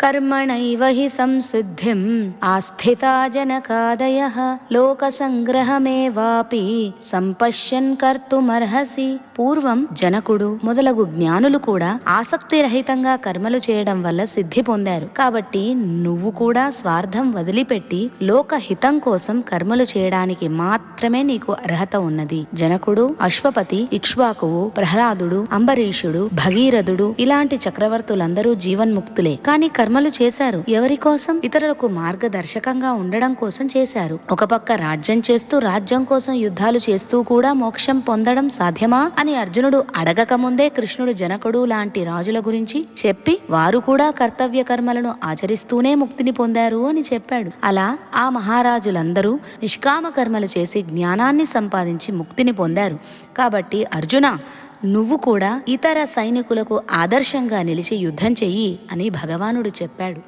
కర్మణైవ హి సంసిద్ధిం ఆస్థితా జనకాదయః లోకసంగ్రహమేవాపి సంపశ్యన్ కర్తుమర్హసి. పూర్వం జనకుడు మొదలగు జ్ఞానులు కూడా ఆసక్తిరహితంగా కర్మలు చేయడం వల్ల సిద్ధి పొందారు. కాబట్టి నువ్వు కూడా స్వార్థం వదిలిపెట్టి లోకహితం కోసం కర్మలు చేయడానికి మాత్రమే నీకు అర్హత ఉన్నది. జనకుడు, అశ్వపతి, ఇక్ష్వాకువు, ప్రహ్లాదుడు, అంబరీషుడు, భగీరథుడు ఇలాంటి చక్రవర్తులందరూ జీవన్ముక్తులే. కానీ కర్మలు చేశారు ఎవరి కోసం? ఇతరులకు మార్గదర్శకంగా ఉండడం కోసం చేశారు. ఒక పక్క రాజ్యం చేస్తూ రాజ్యం కోసం యుద్ధాలు చేస్తూ కూడా మోక్షం పొందడం సాధ్యమా అని అర్జునుడు అడగక ముందే కృష్ణుడు జనకుడు లాంటి రాజుల గురించి చెప్పి వారు కూడా కర్తవ్య కర్మలను ఆచరిస్తూనే ముక్తిని పొందారు అని చెప్పాడు. అలా ఆ మహారాజులందరూ నిష్కామ కర్మలు చేసి జ్ఞానాన్ని సంపాదించి ముక్తిని పొందారు. కాబట్టి అర్జున, నువ్వు కూడా ఇతర సైనికులకు ఆదర్శంగా నిలిచి యుద్ధం చెయ్యి అని భగవానుడు చెప్పాడు.